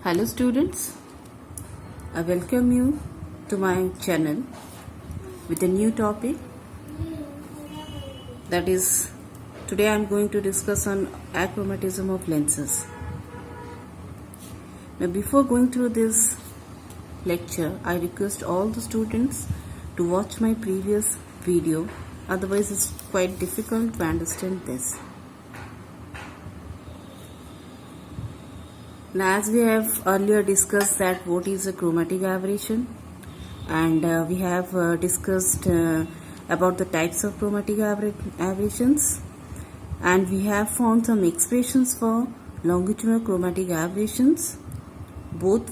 Hello students, I welcome you to my channel with a new topic, that is, today I am going to discuss on achromatism of lenses. Now before going through this lecture, I request all the students to watch my previous video, otherwise it's quite difficult to understand this. Now, as we have earlier discussed that what is a chromatic aberration, and we have discussed about the types of chromatic aberrations, and we have found some expressions for longitudinal chromatic aberrations, both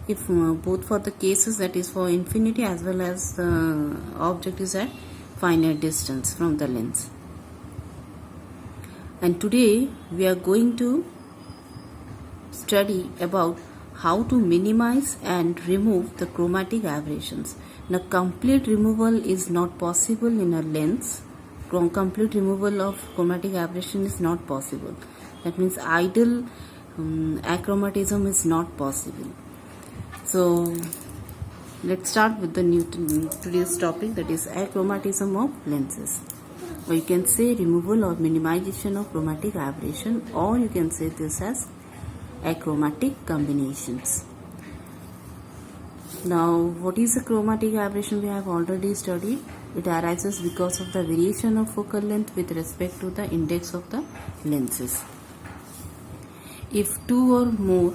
for the cases that is for infinity as well as the object is at finite distance from the lens. And today we are going to study about how to minimize and remove the chromatic aberrations. Now, complete removal is not possible in a lens. Complete removal of chromatic aberration is not possible. That means ideal achromatism is not possible. So, let's start with the today's topic, that is achromatism of lenses. Or you can say removal or minimization of chromatic aberration, or you can say this as achromatic combinations. Now, what is a chromatic aberration? We have already studied. It arises because of the variation of focal length with respect to the index of the lenses. If two or more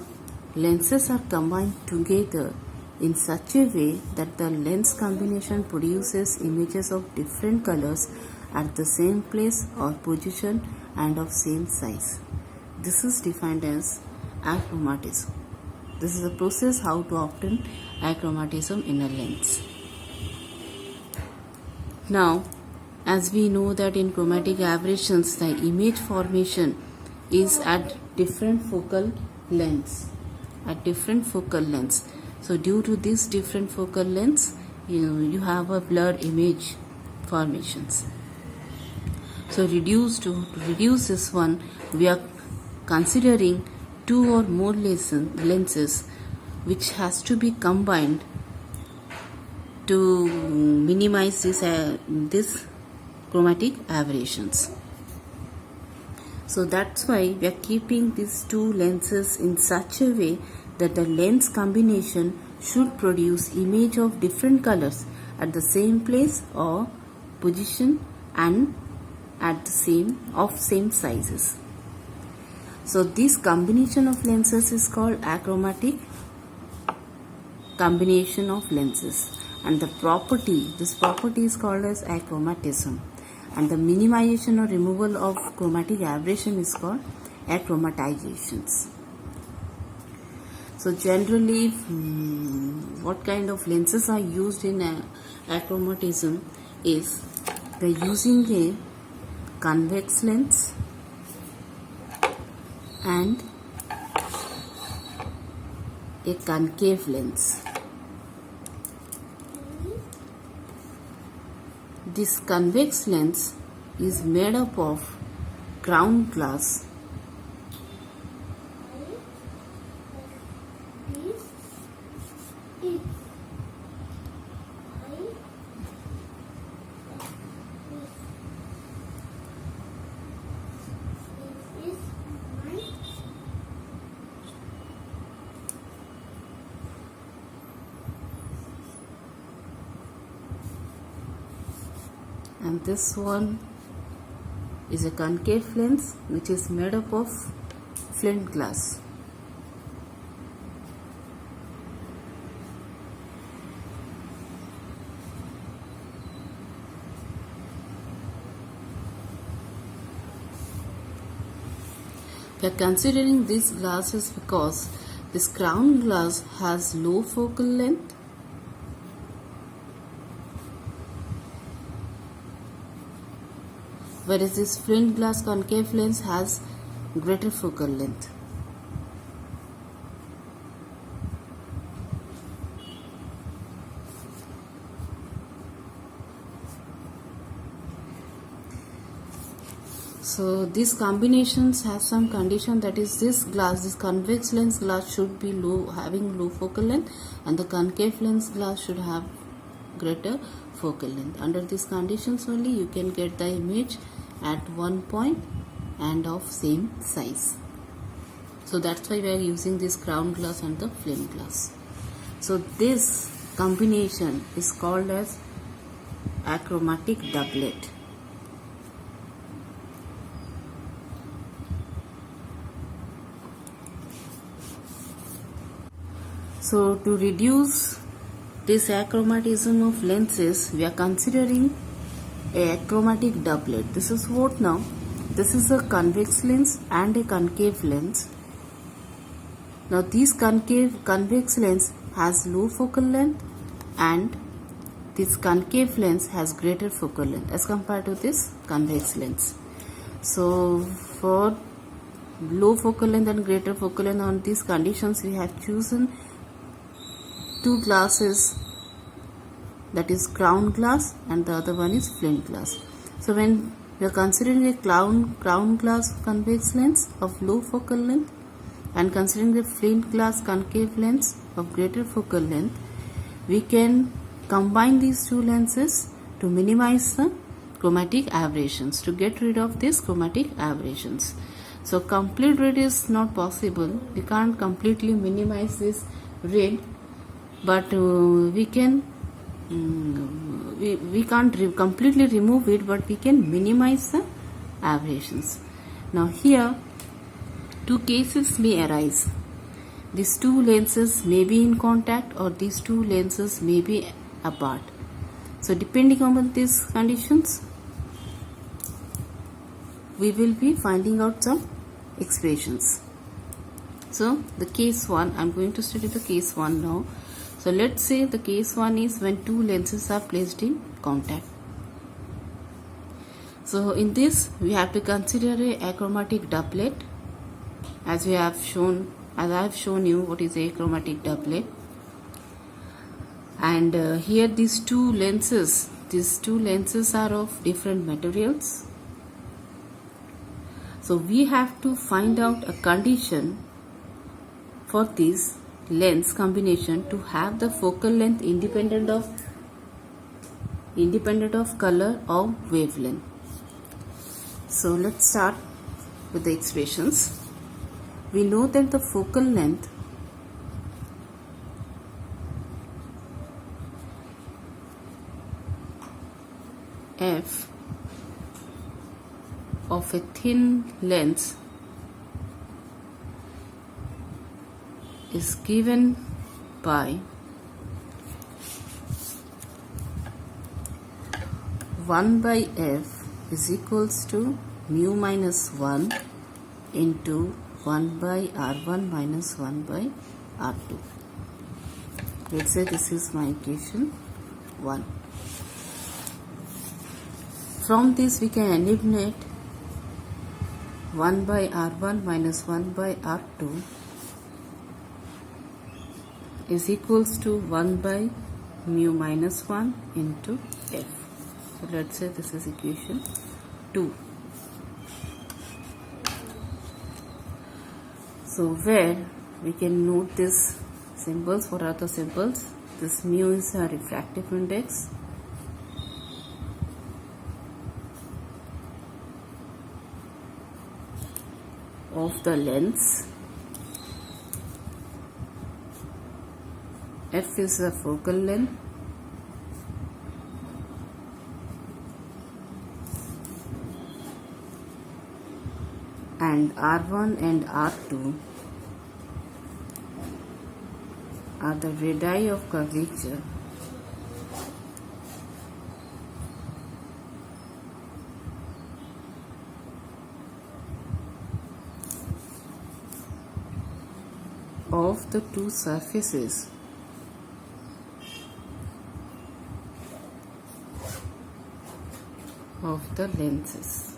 lenses are combined together in such a way that the lens combination produces images of different colors at the same place or position and of same size, this is defined as achromatism. This is a process how to obtain achromatism in a lens. Now, as we know that in chromatic aberrations, the image formation is at different focal lengths. So, due to this different focal lengths, you have a blurred image formations. So, to reduce this one, we are considering two or more lenses which has to be combined to minimize this chromatic aberrations. So that's why we are keeping these two lenses in such a way that the lens combination should produce image of different colors at the same place or position and at the same sizes. So this combination of lenses is called achromatic combination of lenses, and this property is called as achromatism, and the minimization or removal of chromatic aberration is called achromatizations. So generally, what kind of lenses are used in achromatism is by using a convex lens and a concave lens. This convex lens is made up of ground glass and this one is a concave lens which is made up of flint glass. We are considering these glasses because this ground glass has low focal length whereas this flint glass concave lens has greater focal length. So these combinations have some condition, that is this convex lens glass should be having low focal length, and the concave lens glass should have greater focal length. Under these conditions only you can get the image at one point and of same size. So that's why we are using this ground glass and the flame glass. So this combination is called as achromatic doublet. So to reduce this achromatism of lenses, we are considering a achromatic doublet. This is what now? This is a convex lens and a concave lens. Now this convex lens has low focal length, and this concave lens has greater focal length as compared to this convex lens. So for low focal length and greater focal length, on these conditions we have chosen two glasses, that is crown glass and the other one is flint glass. So when we are considering a crown glass convex lens of low focal length and considering the flint glass concave lens of greater focal length, we can combine these two lenses to minimize the chromatic aberrations, to get rid of these chromatic aberrations. So complete rid is not possible. We can't completely minimize this rid, but we can we can't completely remove it, but we can minimize the aberrations. Now here two cases may arise. These two lenses may be in contact or these two lenses may be apart. So depending on these conditions, we will be finding out some expressions. So the case 1, I am going to study the case 1 now. So let's say the case 1 is when two lenses are placed in contact. So in this we have to consider a achromatic doublet, as I have shown you what is a achromatic doublet. And here these two lenses are of different materials. So we have to find out a condition for this lens combination to have the focal length independent of color or wavelength. So let's start with the expressions. We know that the focal length f of a thin lens is given by 1 by f is equals to mu minus 1 into 1 by r1 minus 1 by r2. Let's say this is my equation 1. From this we can eliminate 1 by r1 minus 1 by r2 is equals to 1 by mu minus 1 into f. So let's say this is equation 2. So where we can note these symbols. What are the symbols? This mu is a refractive index. Of the lens. F is the focal length. And R1 and R2 are the radii of curvature of the two surfaces of the lenses.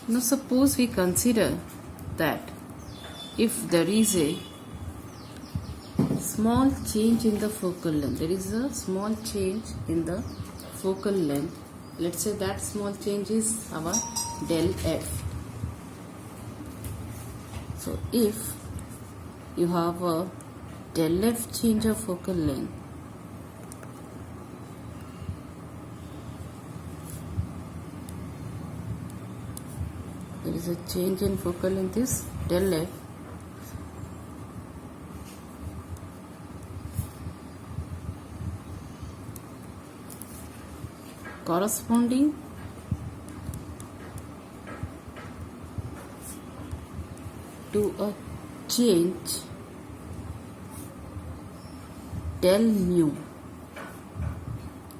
Now suppose we consider that if there is a small change in the focal length, there is a small change in the focal length, let's say that small change is our del f. So if you have a del f change of focal length, there is a change in focal length is del f. Corresponding to a change del mu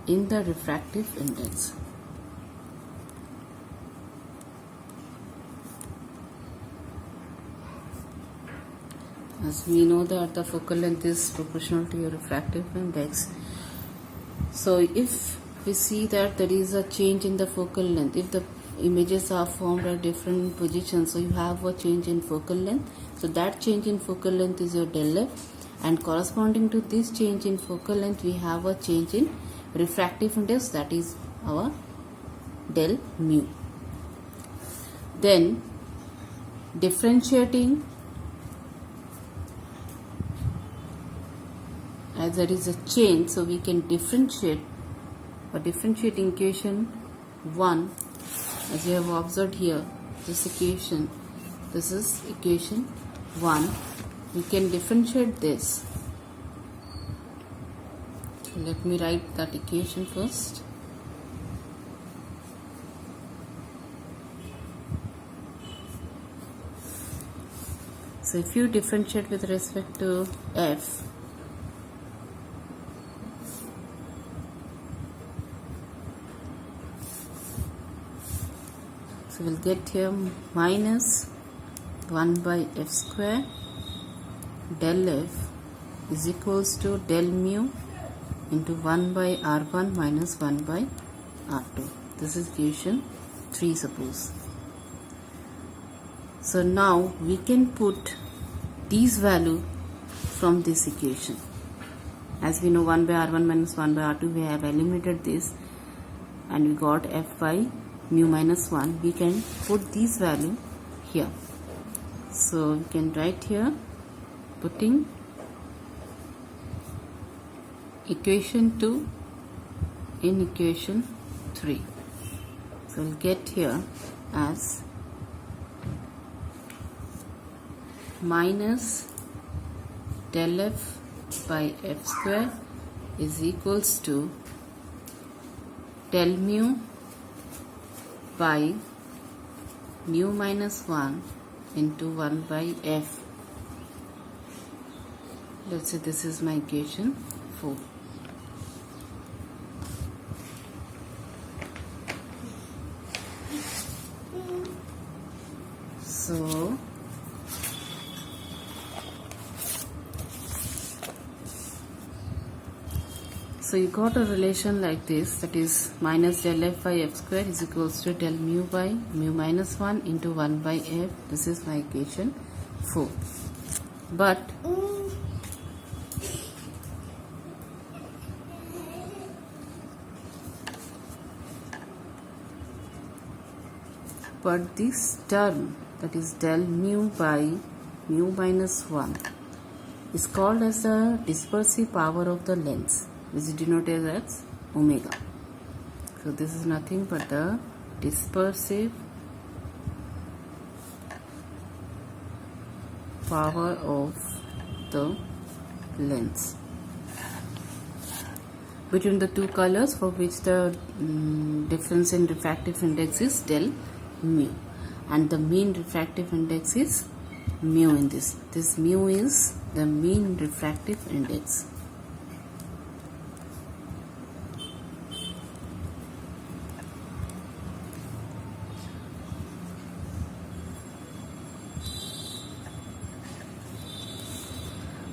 in the refractive index. As we know that the focal length is proportional to your refractive index. So if we see that there is a change in the focal length, if the images are formed at different positions, so you have a change in focal length. So that change in focal length is your del f, and corresponding to this change in focal length we have a change in refractive index, that is our del mu. Then differentiating, as there is a change, so we can differentiate or differentiating equation 1, as you have observed here, this equation, this is equation 1. We can differentiate this. Let me write that equation first. So if you differentiate with respect to f, so we'll get here minus 1 by f square del f is equals to del mu into 1 by r1 minus 1 by r2. This is equation 3, suppose. So now we can put these value from this equation. As we know, 1 by r1 minus 1 by r2, we have eliminated this and we got f by mu minus 1. We can put these value here. So we can write here, putting equation 2 in equation 3. So we'll get here as minus del f by f square is equals to del mu by mu minus 1 into 1 by f. Let's say this is my equation 4. So you got a relation like this, that is minus del f by f square is equals to del mu by mu minus 1 into 1 by f. This is my equation 4. But this term, that is del mu by mu minus 1, is called as the dispersive power of the lens, which is denoted as omega. So this is nothing but the dispersive power of the lens between the two colors, for which the difference in refractive index is del mu, and the mean refractive index is mu in this. This mu is the mean refractive index.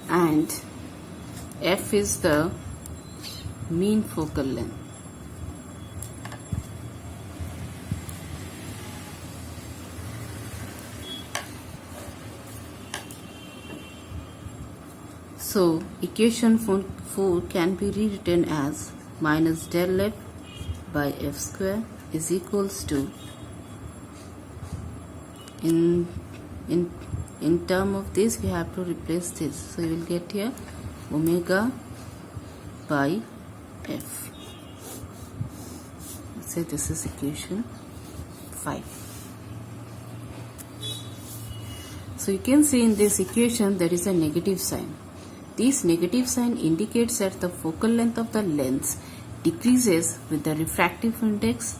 And f is the mean focal length. So equation 4 can be rewritten as minus del f by f square is equals to, in term of this we have to replace this, so you will get here omega by f. Let's say this is equation 5. So you can see in this equation there is a negative sign. This negative sign indicates that the focal length of the lens decreases with the refractive index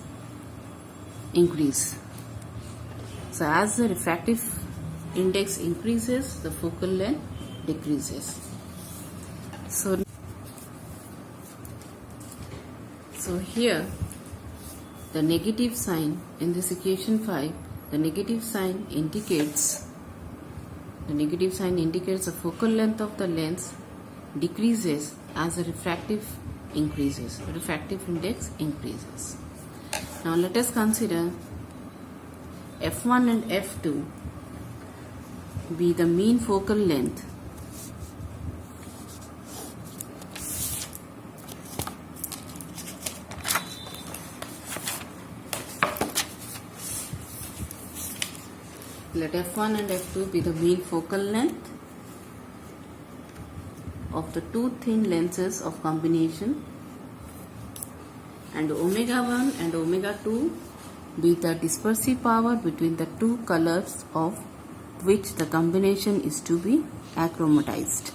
increase. So as the refractive index increases, the focal length decreases. So here the negative sign in this equation 5, the negative sign indicates the focal length of the lens decreases as the refractive index increases. Now let us consider f1 and f2 be the mean focal length let f1 and f2 be the mean focal length of the two thin lenses of combination, and omega 1 and omega 2 be the dispersive power between the two colors of which the combination is to be achromatized.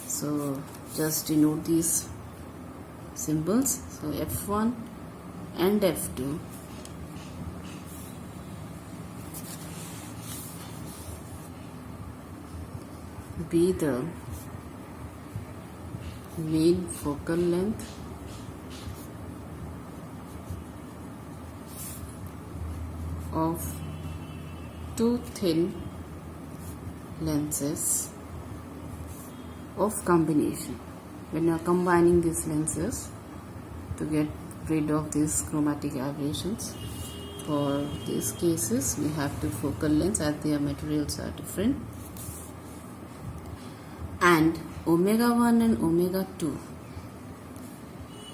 So just denote these symbols. So f1 and f2 be the mean focal length of two thin lenses of combination. When you are combining these lenses to get rid of these chromatic aberrations, for these cases we have two focal lengths as their materials are different, and omega 1 and omega 2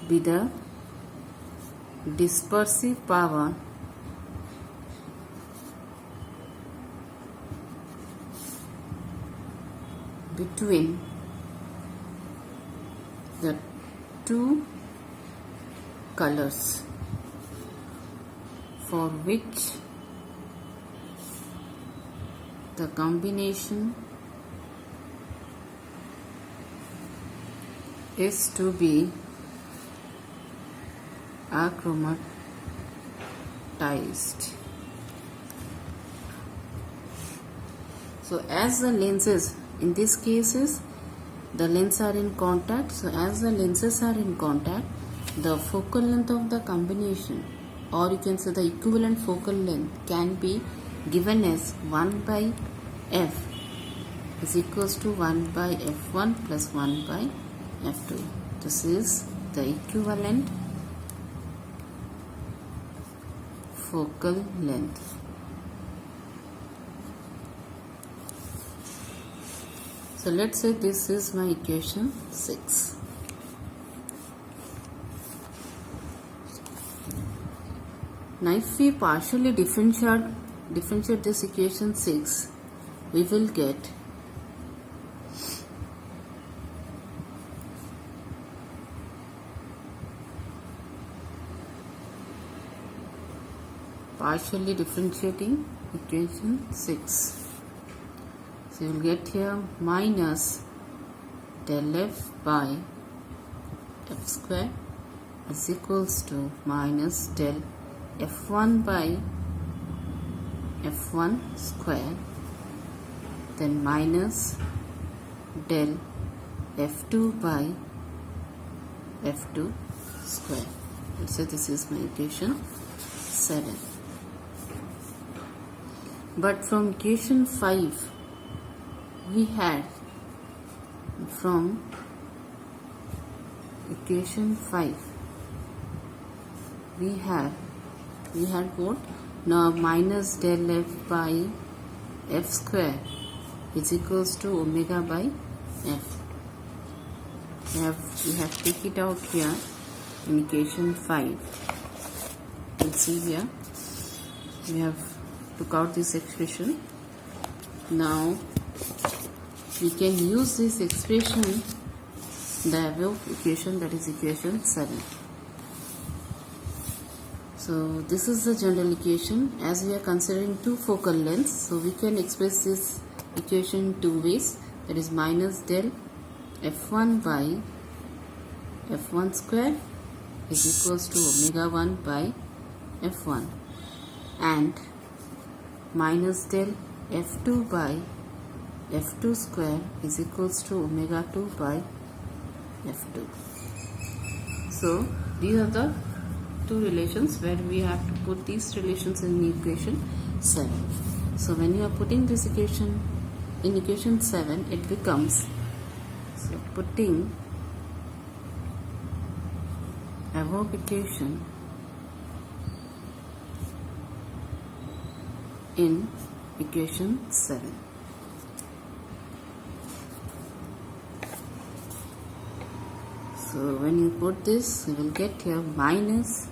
be the dispersive power between the two colors for which the combination is to be achromatized. So as the lenses, in these cases the lenses are in contact, so as the lenses are in contact, the focal length of the combination, or you can say the equivalent focal length, can be given as 1 by f is equals to 1 by f1 plus 1 by f2. This is the equivalent focal length. So let's say this is my equation 6. Now if we partially differentiate this equation 6, we will get partially differentiating equation 6. So you will get here minus del f by f square is equals to minus del f1 by f1 square, then minus del f2 by f2 square. So this is my equation 7. But from equation 5 we had what? Now minus del f by f square is equals to omega by f. we have take it out here in equation 5. You will see here we have took out this expression. Now we can use this expression, the above equation, that is equation 7. So this is the general equation. As we are considering two focal lengths, so we can express this equation two ways, that is minus del f1 by f1 square is equals to omega 1 by f1, and minus del f2 by f2 square is equals to omega 2 by f2. So these are the two relations where we have to put these relations in equation 7. So when you are putting this equation in equation 7, it becomes, so putting above equation in equation 7. So when you put this, you will get here minus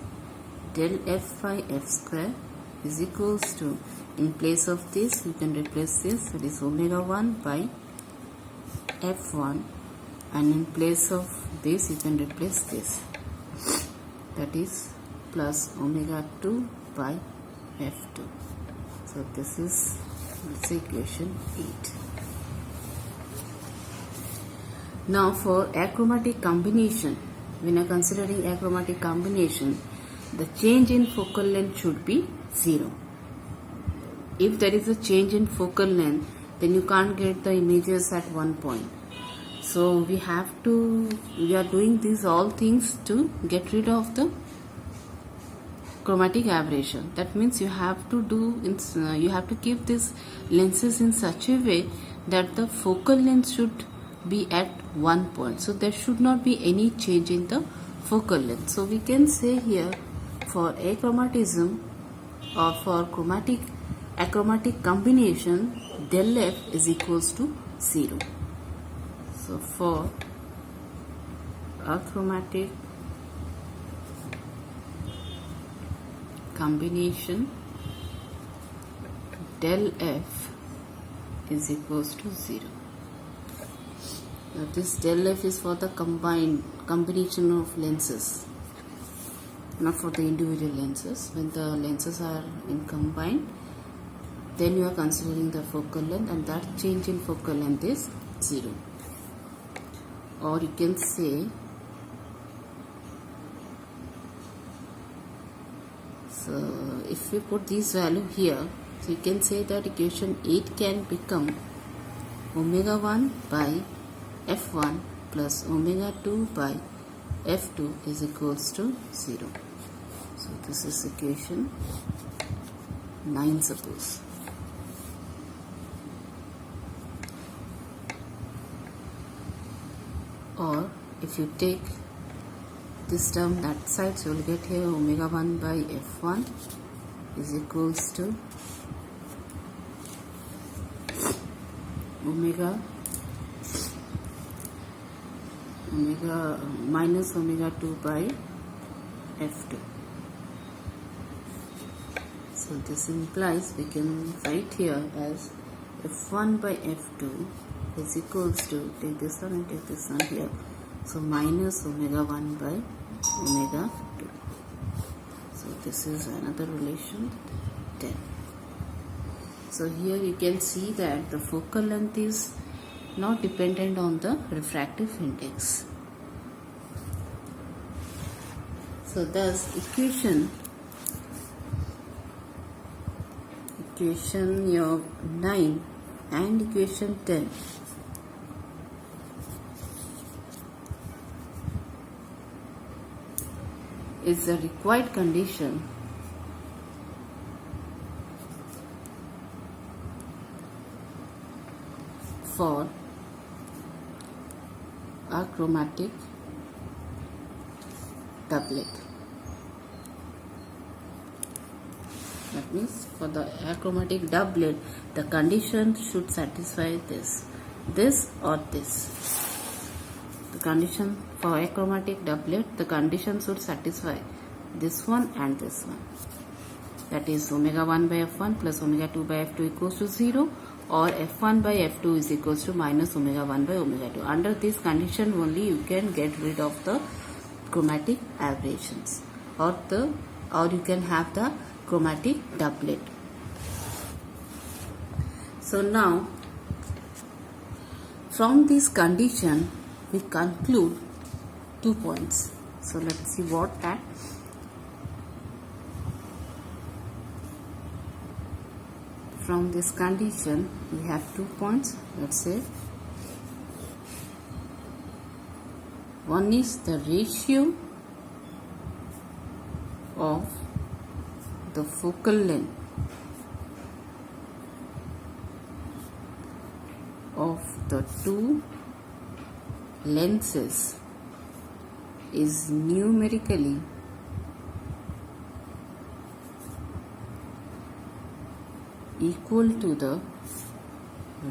del f by f square is equals to, in place of this you can replace this, that is omega 1 by f1, and in place of this you can replace this, that is plus omega 2 by f2. So this is, let's say, equation 8. Now for achromatic combination, when you are considering achromatic combination, the change in focal length should be 0. If there is a change in focal length, then you can't get the images at one point. So we are doing these all things to get rid of the chromatic aberration. That means you have to keep these lenses in such a way that the focal length should be at one point. So there should not be any change in the focal length. So we can say here, for achromatism or for achromatic combination, del f is equals to 0. So for achromatic combination, del f is equals to 0. Now this del f is for the combination of lenses, not for the individual lenses. When the lenses are in combined, then you are considering the focal length, and that change in focal length is 0. Or you can say, so if we put this value here, so you can say that equation 8 can become omega 1 by f1 plus omega 2 by f2 is equals to 0. So this is equation 9, suppose. Or if you take this term that side, so you will get here omega 1 by f1 is equals to omega minus omega 2 by f2. So this implies we can write here as f1 by f2 is equals to, take this one and take this one here, so minus omega 1 by omega 2. So this is another relation, 10. So here you can see that the focal length is not dependent on the refractive index. So thus equation 9 and equation 10 is the required condition for achromatic doublet. That means for the achromatic doublet, the condition should satisfy this or this. The condition for achromatic doublet, the condition should satisfy this one and this one. That is omega 1 by f1 plus omega 2 by f2 equals to 0, or f1 by f2 is equals to minus omega 1 by omega 2. Under this condition only you can get rid of the chromatic aberrations, or you can have the chromatic doublet. So now from this condition we conclude 2 points. So let's see what that. From this condition we have 2 points. Let's say one is the ratio of the focal length of the two lenses is numerically equal to the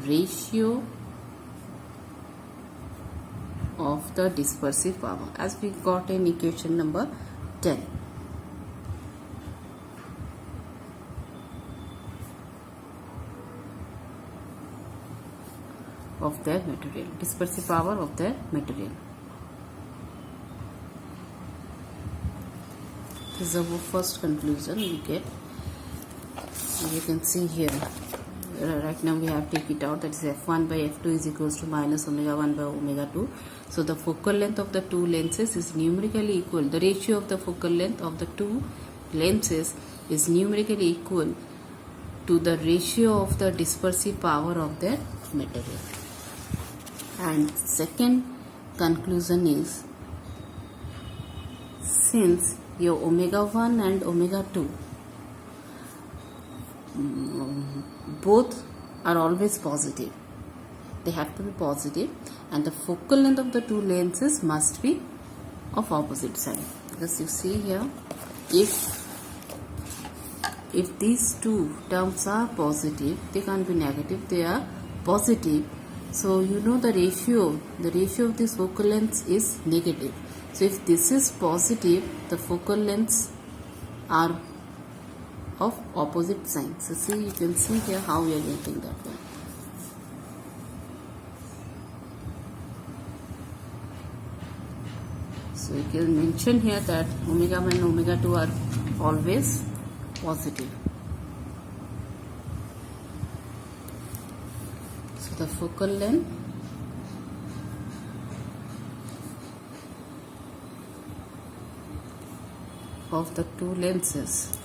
ratio of the dispersive power, as we got in equation number 10. Of their material, dispersive power of their material. This is our first conclusion we get. You can see here, right now we have to take it out, that is f1 by f2 is equals to minus omega 1 by omega 2. So the focal length of the two lenses is numerically equal. The ratio of the focal length of the two lenses is numerically equal to the ratio of the dispersive power of their material. And second conclusion is, since your omega 1 and omega 2 both are always positive, they have to be positive, and the focal length of the two lenses must be of opposite sign. Because you see here, if these two terms are positive, they can't be negative, they are positive. So you know the ratio of this focal length is negative. So if this is positive, the focal lengths are of opposite sign. So see, you can see here how we are getting that one. So you can mention here that omega 1 and omega 2 are always positive. So the focal length of the two lenses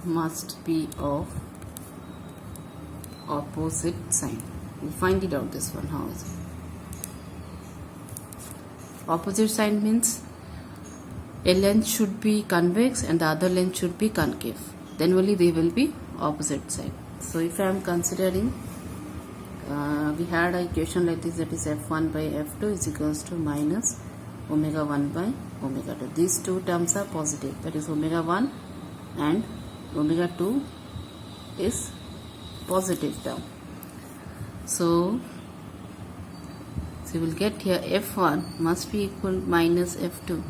must be of opposite sign. We'll find it out, this one. How is it? Opposite sign means a length should be convex and the other length should be concave. Then only they will be opposite side. So if I am considering, we had an equation like this, that is f1 by f2 is equals to minus omega 1 by omega 2. These two terms are positive, that is omega 1 and omega 2 is positive term. So you will get here f1 must be equal minus f2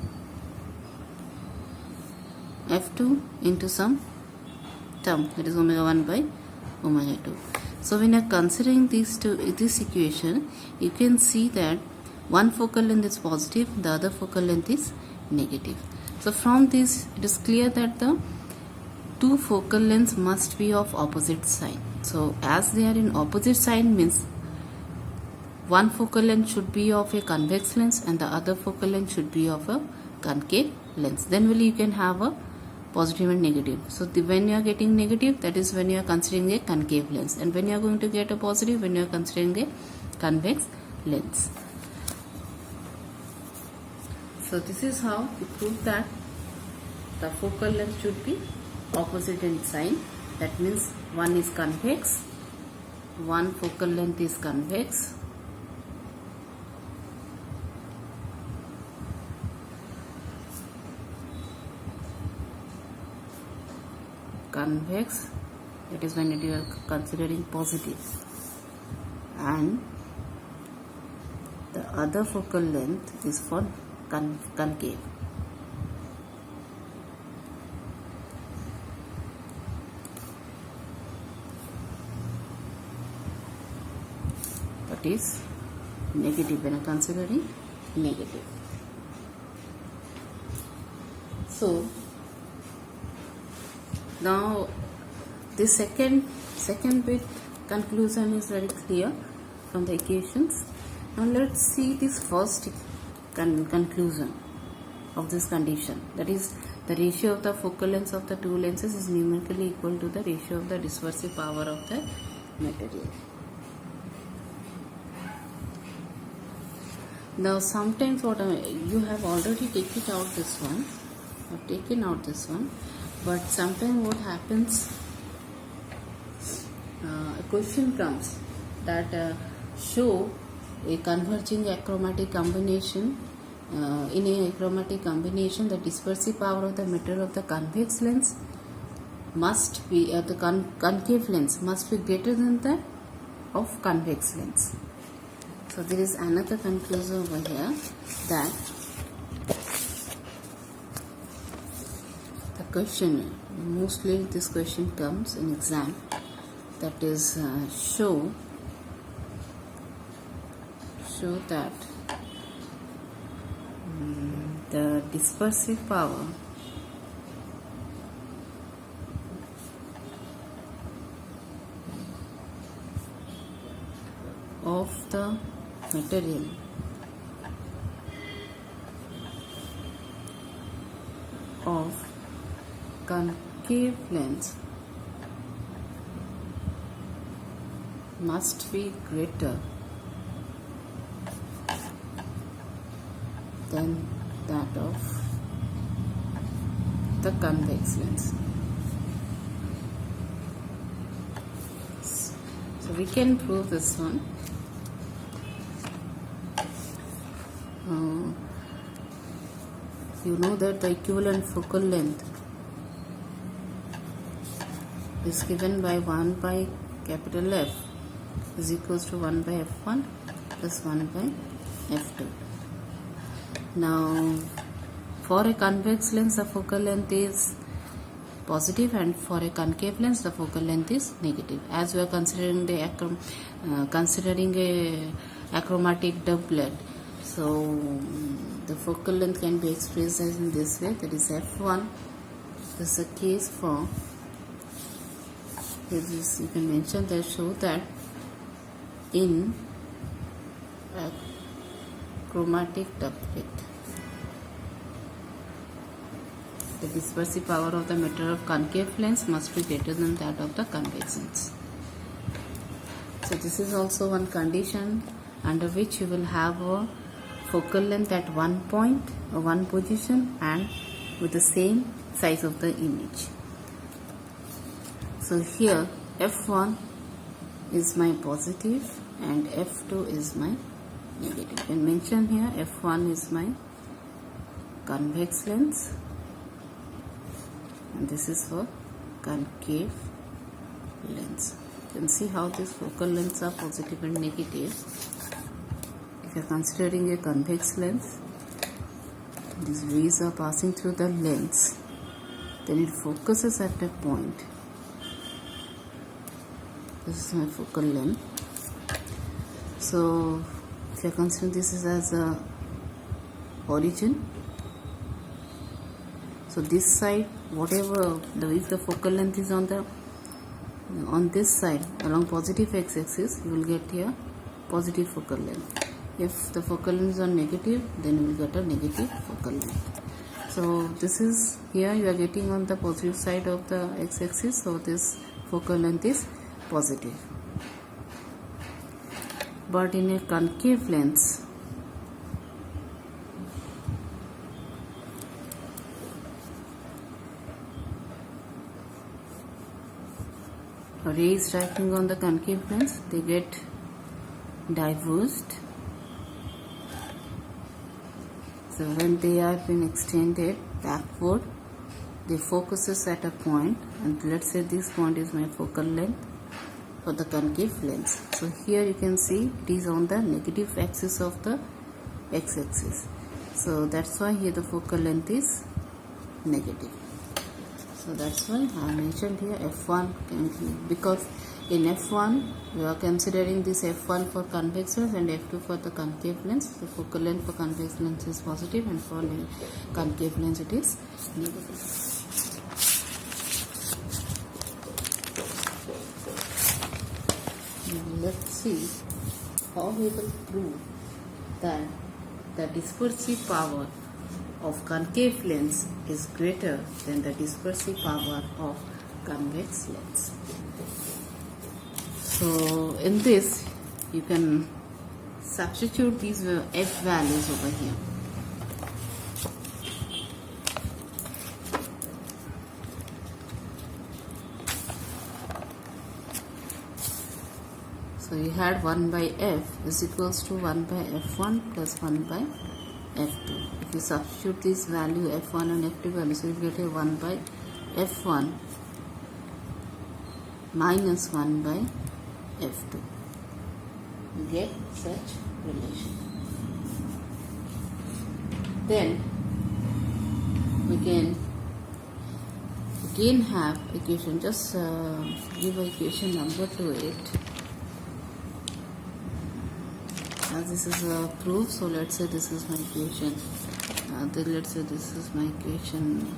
into some term, that is omega 1 by omega 2. So when you are considering this equation, you can see that one focal length is positive, the other focal length is negative. So from this it is clear that the two focal lengths must be of opposite sign. So as they are in opposite sign means one focal length should be of a convex lens and the other focal length should be of a concave lens. Then only you can have a positive and negative. So when you are getting negative, that is when you are considering a concave lens, and when you are going to get a positive, when you are considering a convex lens. So this is how we prove that the focal length should be opposite in sign. That means one is convex, one focal length is convex, convex, that is when you are considering positive, and the other focal length is for concave. That is negative when considering negative. So now the second bit conclusion is very clear from the equations. Now let's see this first conclusion of this condition. That is, the ratio of the focal lengths of the two lenses is numerically equal to the ratio of the dispersive power of the material. Now sometimes you have already taken out this one, but sometimes what happens, a question comes that show a converging achromatic combination. In a achromatic combination, the dispersive power of the material of the convex lens must be the concave lens must be greater than that of convex lens. So there is another conclusion over here, that the question, mostly this question comes in exam, that is show that the dispersive power of the material of concave lens must be greater than that of the convex lens. So we can prove this one. You know that the equivalent focal length is given by 1 by capital F is equals to 1 by F1 plus 1 by F2. Now for a convex lens the focal length is positive, and for a concave lens the focal length is negative. As we are considering a achromatic doublet, so the focal length can be expressed as in this way, that is F1. This is the case for this. You can mention that, show that in a chromatic doublet the dispersive power of the material of concave lens must be greater than that of the convex lens. So this is also one condition under which you will have a focal length at one point or one position and with the same size of the image. So here F1 is my positive and F2 is my negative. You can mention here F1 is my convex lens and this is for concave lens. You can see how these focal lengths are positive and negative. If you are considering a convex lens, these rays are passing through the lens, then it focuses at a point. This is my focal length. So if you are considering this is as a origin, so this side, whatever if the focal length is on this side along positive x-axis, you will get here positive focal length. If the focal length is on negative, then you will get a negative focal length. So this is, here you are getting on the positive side of the x-axis, so this focal length is positive. But in a concave lens, rays striking on the concave lens, they get diverged. So when they have been extended backward, they focuses at a point and let's say this point is my focal length for the concave lens. So here you can see it is on the negative axis of the x-axis. So that's why here the focal length is negative. So that's why I mentioned here f1 because in f1 we are considering this f1 for convex lens and f2 for the concave lens. The focal length for convex lens is positive and for concave lens it is negative. Now let's see how we will prove that the dispersive power of concave lens is greater than the dispersive power of convex lens. So in this you can substitute these f values over here. So you had 1 by f is equals to 1 by f1 plus 1 by f2. If you substitute this value f1 and f2 values, so you get a 1 by f1 minus 1 by f2. You get such relation. Then we can again have equation, just give equation number to it. As this is a proof, so let's say this is my equation. Then let's say this is my equation.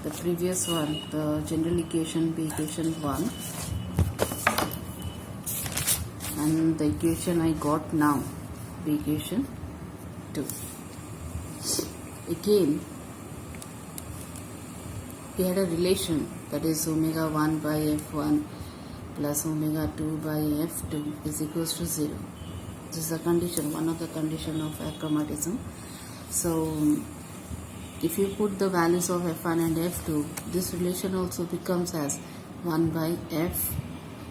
The previous one, the general equation be equation 1, and the equation I got now be equation 2. Again, we had a relation, that is omega 1 by f1 plus omega 2 by f2 is equals to 0. This is a condition, one of the condition of achromatism. So if you put the values of f1 and f2, this relation also becomes as 1 by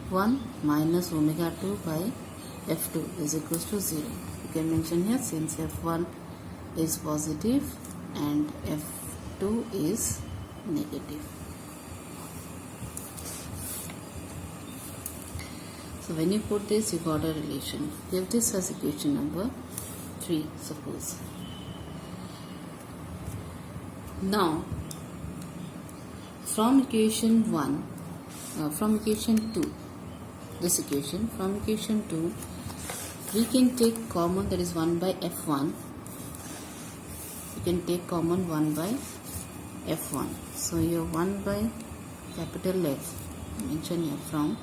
f1 minus omega 2 by f2 is equals to 0. You can mention here, since f1 is positive and f2 is negative. So when you put this, you got a relation. Give this as equation number 3, suppose. Now, from equation 1, from equation 2, this equation, from equation 2, we can take common, that is 1 by f1. You can take common 1 by f1. So your 1 by capital F, mention here from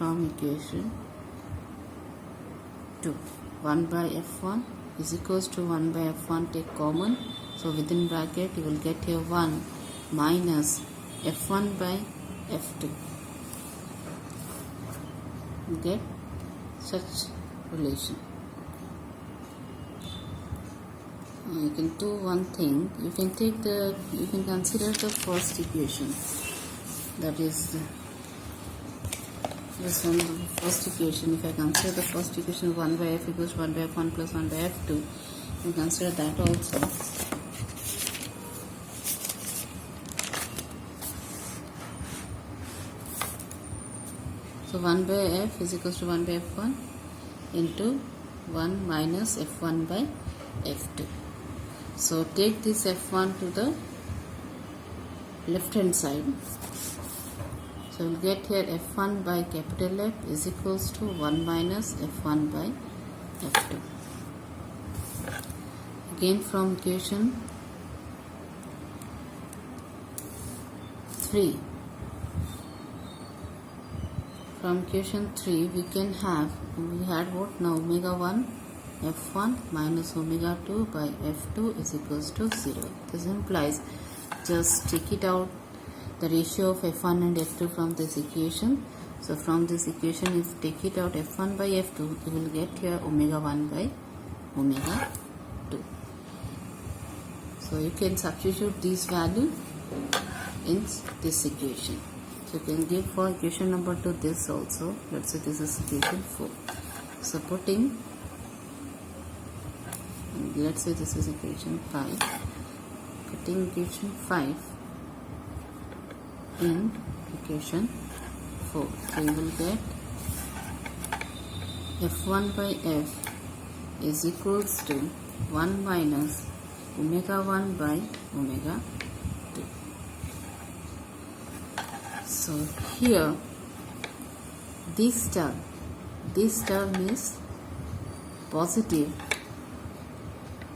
equation 2. 1 by f1 is equals to 1 by f1, take common. So within bracket you will get here 1 minus f1 by f2. You get such relation. You can do one thing. You can consider the first equation. That is this one, the first equation. If I consider the first equation, 1 by f equals 1 by f1 plus 1 by f2, you consider that also. So 1 by f is equals to 1 by f1 into 1 minus f1 by f2. So take this f1 to the left hand side. So we'll get here f1 by capital F is equals to 1 minus f1 by f2. Again from equation 3. From equation 3 we had what now, omega 1 f1 minus omega 2 by f2 is equals to 0. This implies, just take it out, the ratio of f1 and f2 from this equation. So from this equation, if you take it out f1 by f2, you will get here omega 1 by omega 2. So you can substitute this value in this equation. So you can give for equation number 2 this also. Let's say this is equation 4. So putting let's say this is equation 5. Putting equation 5 in equation 4, so you will get f1 by f is equals to 1 minus omega 1 by omega 2. So here this term is positive,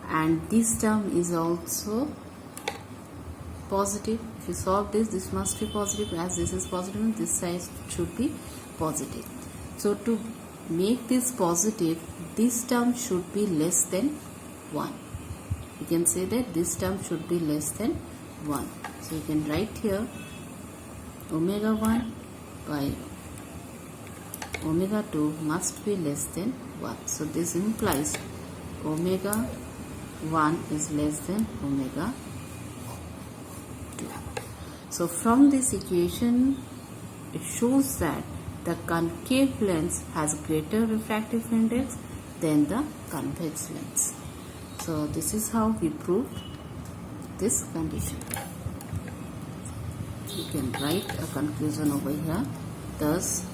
and this term is also positive. If you solve this must be positive, as this is positive, this side should be positive. So to make this positive, this term should be less than 1. You can say that this term should be less than 1. So you can write here omega 1 by omega 2 must be less than 1. So this implies omega 1 is less than omega 2. So from this equation, it shows that the concave lens has greater refractive index than the convex lens. So this is how we proved this condition. You can write a conclusion over here. Thus,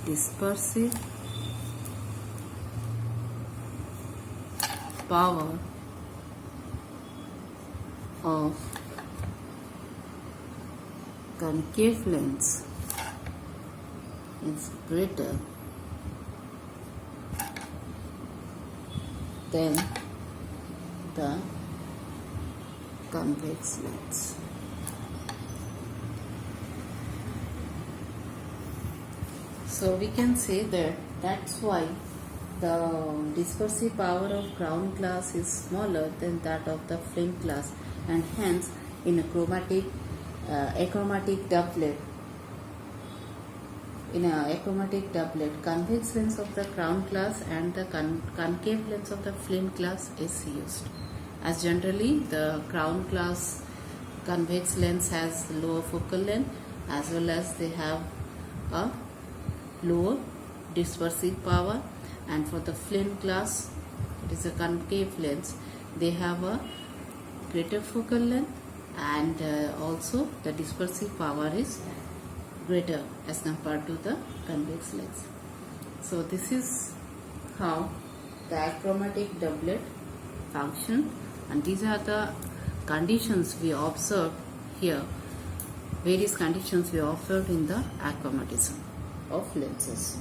dispersive power of concave lens is greater than the convex lens. So we can say that that's why the dispersive power of ground glass is smaller than that of the flint glass, and hence in a achromatic doublet, convex lens of the ground glass and the concave lens of the flint glass is used. As generally the crown glass convex lens has lower focal length, as well as they have a lower dispersive power, and for the flint glass, it is a concave lens, they have a greater focal length, and also the dispersive power is greater as compared to the convex lens. So this is how the achromatic doublet function, and these are the conditions we observed here, various conditions we observed in the achromatism of lenses.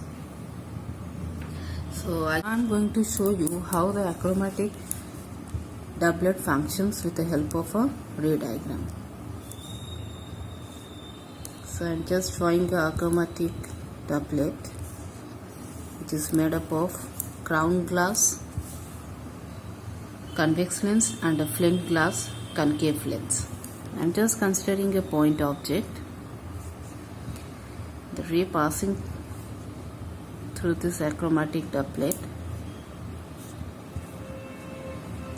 So I am going to show you how the achromatic doublet functions with the help of a ray diagram. So I am just drawing a achromatic doublet which is made up of crown glass convex lens and a flint glass concave lens. I am just considering a point object. The ray passing through this achromatic doublet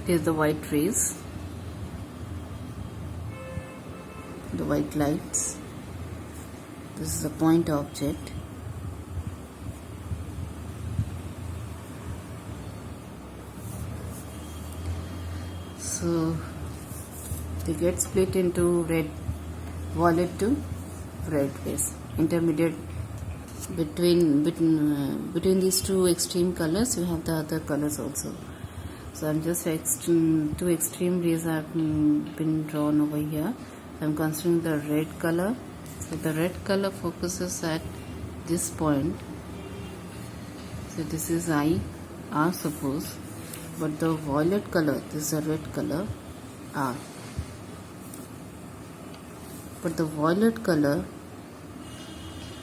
is the white rays, the white lights. This is the point object. So they get split into red, violet to red rays. Intermediate between these two extreme colors, you have the other colors also. So I'm just two extreme rays have been drawn over here. So I'm considering the red color. So the red color focuses at this point. So this is I, R suppose. But the violet color, this is a red color, R. But the violet color,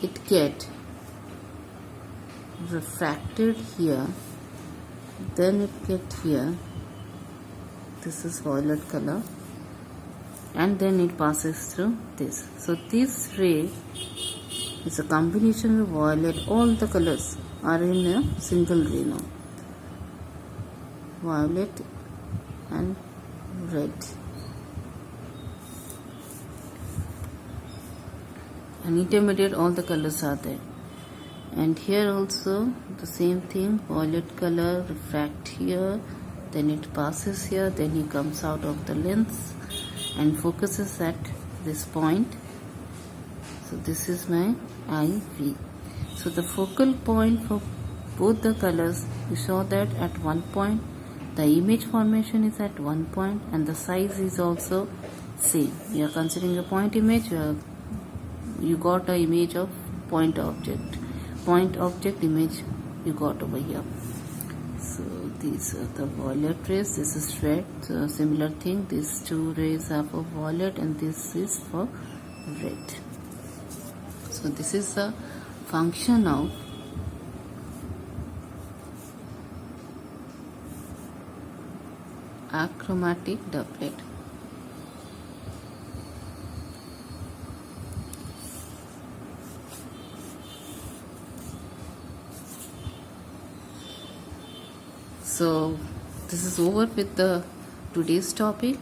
it get refracted here, then it get here. This is violet color, and then it passes through this. So this ray is a combination of violet. All the colors are in a single ray now. Violet and red, and intermediate all the colors are there. And here also the same thing, violet color refract here, then it passes here, then he comes out of the lens and focuses at this point. So this is my IV. So the focal point for both the colors, you saw that at one point the image formation is at one point and the size is also same. You are considering a point image, you got an image of point object image you got over here. So these are the violet rays, this is red. So similar thing, these two rays are for violet and this is for red. So this is the function of achromatic doublet. So this is over with the today's topic.